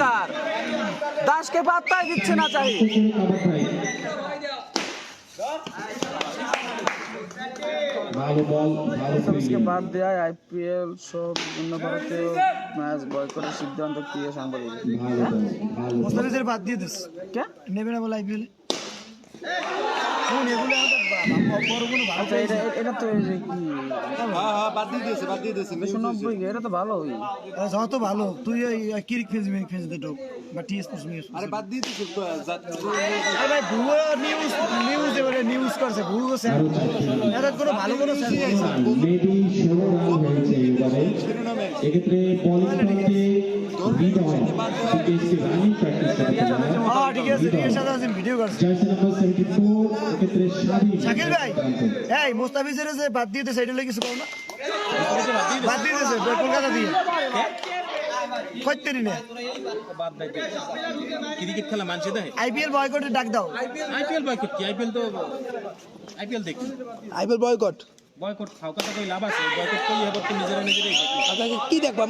তার, দাসকে পাত্তাই দিচ্ছে না জাহিদ। মুস্তাফিজকে বাদ দেওয়ায় আইপিএল সহ বিভিন্ন ভারতীয় ম্যাচ বয়কটের সিদ্ধান্ত প্রিয় সাংবাদিক। মুস্তাফিজের বাদ দিয়ে দিস কে নেবে না বলে আইপিএল এটা তো বাদ দিয়ে দিয়েছে 90 এটা তো ভালোই। যত ভালো তুই কিরিক ফেসবুকে ঢোক বা টি স্পোর্টস নিউজ আরে বাদ দিয়ে দিয়েছে আরে ভাই ভুয়ো নিউজ এবারে নিউজ করছে ভুয়ো এরা কোনো ভালো কোনো মেবি 16 রান হয়েছে এবারে। এক্ষেত্রে বোলিং করতে বিজয় সিকেএসকে রানিং প্র্যাকটিস করতে হ্যাঁ ঠিক আছে এর সাথে আছে ভিডিও করছে জার্সি নাম্বার 74 এক্ষেত্রে শাকিল ভাই এই মুস্তাফিজের যে বাদ দিয়ে দিয়েছে এটা লাগে কিছু করো না বাদ দিয়ে দিয়েছে কলকাতা দিয়ে কইতেরি না বাদ দাও ক্রিকেট খেলা মানছে দেয় আইপিএল বয়কটের ডাক দাও আইপিএল বয়কট কি আইপিএল দেখি আইপিএল বয়কট বয়কট খাও কথা কই লাভ আছে বয়কট কই হবে তো নিজেরাই আপনাকে কি দেখবা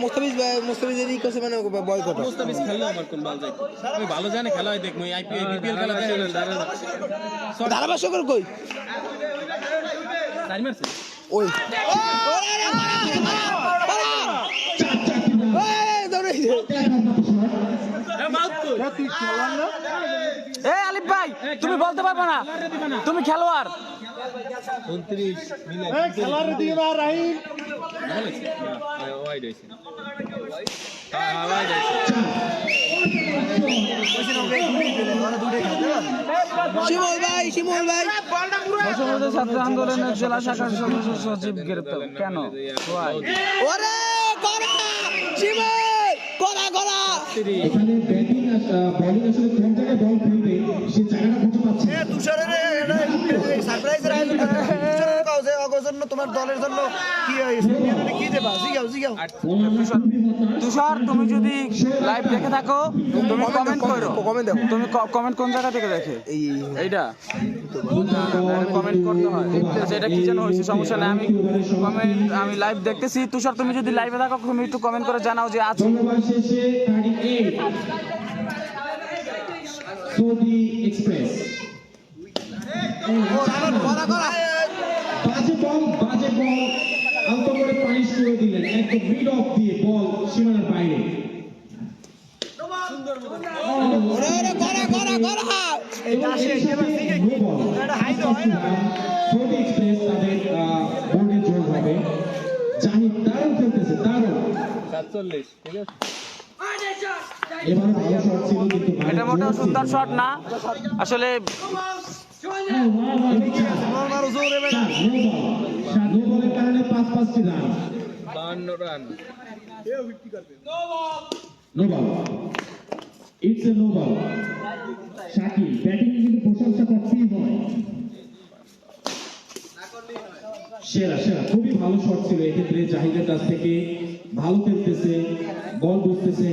মুস্তাফিজের ই করছে মানে বয়কট মুস্তাফিজ খেললে আমার কোন বল যায় আমি ভালো জানে খেলা হয় দেখমু আইপিএল বিপিএল খেলা দেখে ধারাভাষ্যকর কই টাইম আছে ওই আলিফ ভাই তুমি বলতে পারবে না, তুমি খেলোয়াড়। 29 মিলে খেলার দিয়ে বা রাহিম বলেছে ওয়াইড হইছে হ্যাঁ ওয়াইড হইছে শিমুল ভাই বঙ্গবন্ধু ছাত্র আন্দোলনের জেলা শাখার সদস্য সচিব গ্রেপ্তার কেন? ওরে করা শিমুল করা এখানে ব্যাটিং বোলিং আসলে কোন জায়গায় বল ফেলবে সে জায়গাটা খুঁজে পাচ্ছে না। তুষারের সারপ্রাইজ আয়োজন কাউছে অগজন্য তোমার দলের জন্য কি হয়েছে কি দেবা জিগাও তুষার তুমি যদি লাইভ দেখে থাকো তুমি কমেন্ট করো, তুমি কমেন্ট কোন জায়গা থেকে দেখে? এইটা কমেন্ট করতে হয়। আচ্ছা এটা কি যেন হয়েছে, সমস্যা নেই, আমি লাইভ দেখতেছি। তুষার তুমি যদি লাইভে থাকো তুমি একটু কমেন্ট করে জানাও যে আজ শেষে 38 সৌদি এক্সপ্রেস বাজে বল আউট করে পানিশ করে দিলেন একদম মিড অফ দিয়ে বল সীমানার বাইরে। সৌদি এক্সপ্রেস তাদের বোর্ডে যোগ হবে। জাহিদ দারুণ খেলতেছে, দারুণ 47 ঠিক আছে এবার ভালো শট ছিল কিন্তু এটা মোটেও সুন্দর শট না আসলে। নো বলের কারণে 5-5টি রান, 52 রান no ball, it's a no ball. Shakil batting কিন্তু প্রশংসা করতেই হয়, সেরা খুবই ভালো শট ছিল এক্ষেত্রে জাহিদের কাছ থেকে। ভালো খেলতেছে, বল বুঝতেছে,